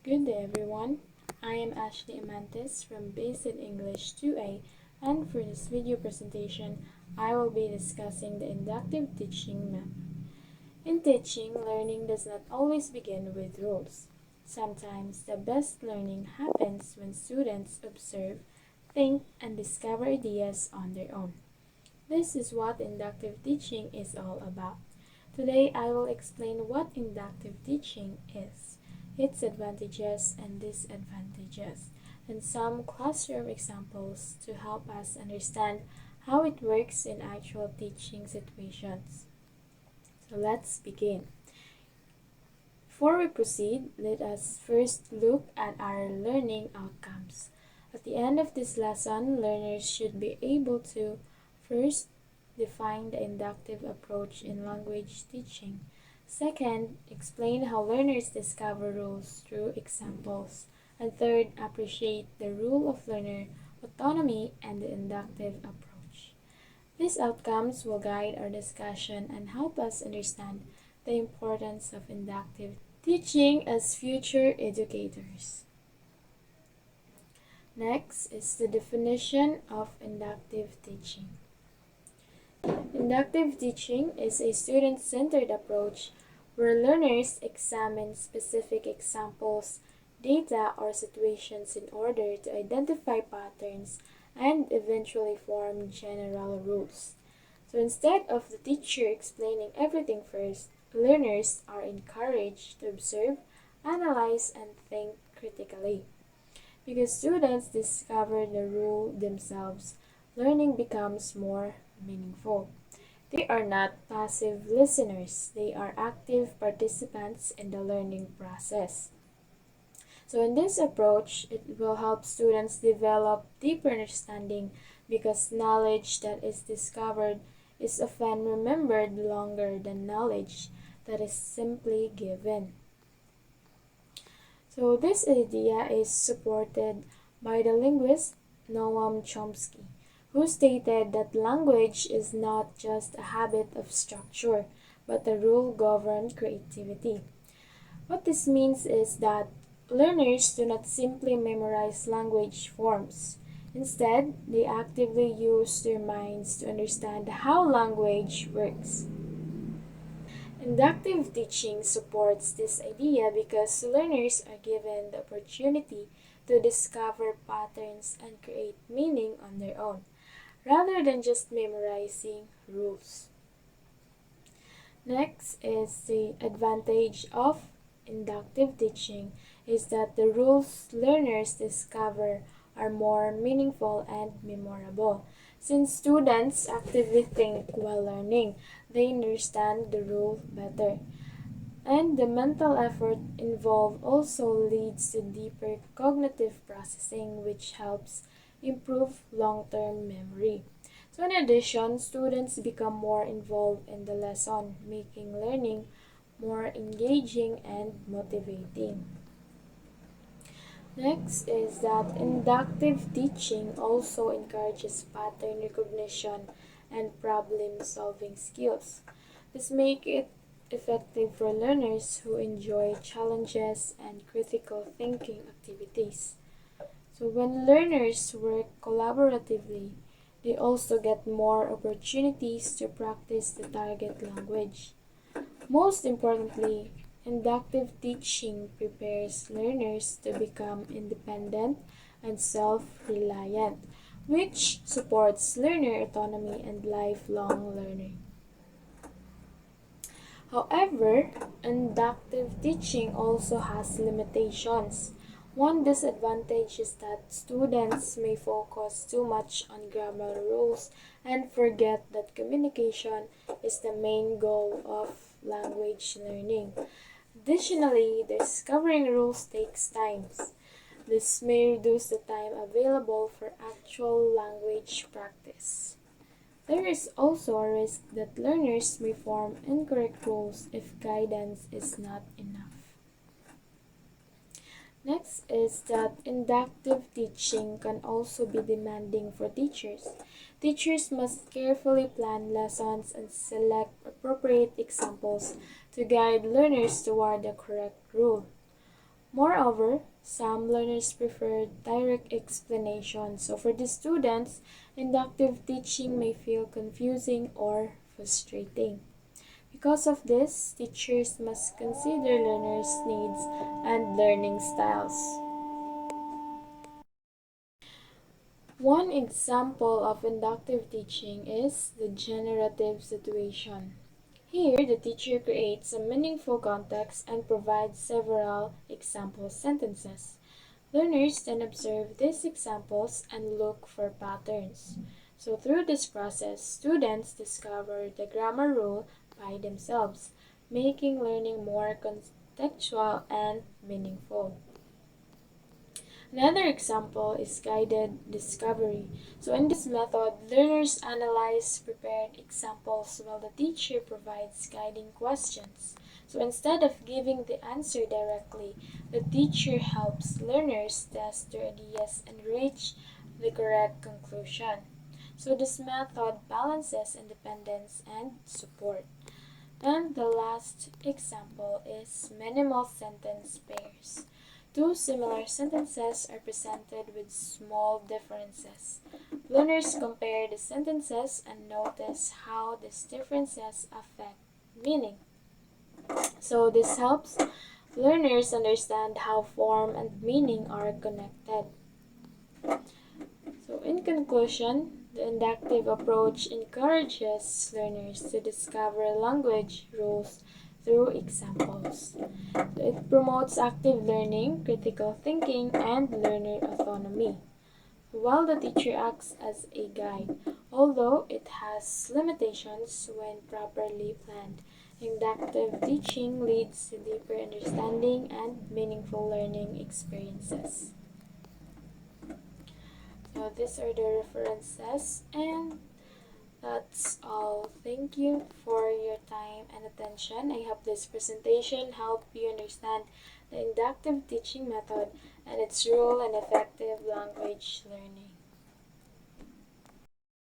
Good day, everyone. I am Ashley Amantes from Basic English 2A, and for this video presentation, I will be discussing the inductive teaching method. In teaching, learning does not always begin with rules. Sometimes the best learning happens when students observe, think, and discover ideas on their own. This is what inductive teaching is all about. Today I will explain what inductive teaching is, its advantages and disadvantages, and some classroom examples to help us understand how it works in actual teaching situations. So let's begin. Before we proceed, let us first look at our learning outcomes. At the end of this lesson, learners should be able to first define the inductive approach in language teaching. Second, explain how learners discover rules through examples. And third, appreciate the rule of learner autonomy and the inductive approach. These outcomes will guide our discussion and help us understand the importance of inductive teaching as future educators. Next is the definition of inductive teaching. Inductive teaching is a student-centered approach where learners examine specific examples, data, or situations in order to identify patterns and eventually form general rules. So instead of the teacher explaining everything first, learners are encouraged to observe, analyze, and think critically. Because students discover the rule themselves, learning becomes more meaningful. They are not passive listeners, they are active participants in the learning process. So in this approach, it will help students develop deeper understanding because knowledge that is discovered is often remembered longer than knowledge that is simply given. So this idea is supported by the linguist Noam Chomsky, who stated that language is not just a habit of structure, but a rule-governed creativity. What this means is that learners do not simply memorize language forms. Instead, they actively use their minds to understand how language works. Inductive teaching supports this idea because learners are given the opportunity to discover patterns and create meaning on their own, rather than just memorizing rules. Next is the advantage of inductive teaching is that the rules learners discover are more meaningful and memorable. Since students actively think while learning, they understand the rule better. And the mental effort involved also leads to deeper cognitive processing, which helps improve long-term memory. So in addition, students become more involved in the lesson, making learning more engaging and motivating. Next is that inductive teaching also encourages pattern recognition and problem-solving skills. This makes it effective for learners who enjoy challenges and critical thinking activities. So when learners work collaboratively, they also get more opportunities to practice the target language. Most importantly, inductive teaching prepares learners to become independent and self-reliant, which supports learner autonomy and lifelong learning. However, inductive teaching also has limitations. One disadvantage is that students may focus too much on grammar rules and forget that communication is the main goal of language learning. Additionally, discovering rules takes time. This may reduce the time available for actual language practice. There is also a risk that learners may form incorrect rules if guidance is not enough. Next is that inductive teaching can also be demanding for teachers. Teachers must carefully plan lessons and select appropriate examples to guide learners toward the correct rule. Moreover, some learners prefer direct explanation. So for the students, inductive teaching may feel confusing or frustrating. Because of this, teachers must consider learners' needs and learning styles. One example of inductive teaching is the generative situation. Here, the teacher creates a meaningful context and provides several example sentences. Learners then observe these examples and look for patterns. So, through this process, students discover the grammar rule by themselves, making learning more contextual and meaningful. Another example is guided discovery. So in this method, learners analyze prepared examples while the teacher provides guiding questions. So instead of giving the answer directly, the teacher helps learners test their ideas and reach the correct conclusion. So this method balances independence and support. And the last example is minimal sentence pairs. Two similar sentences are presented with small differences. Learners compare the sentences and notice how these differences affect meaning. So this helps learners understand how form and meaning are connected. So in conclusion, the inductive approach encourages learners to discover language rules through examples. So it promotes active learning, critical thinking, and learner autonomy, while the teacher acts as a guide. Although it has limitations when properly planned, inductive teaching leads to deeper understanding and meaningful learning experiences. So these are the references, and that's all. Thank you for your time and attention. I hope this presentation helped you understand the inductive teaching method and its role in effective language learning.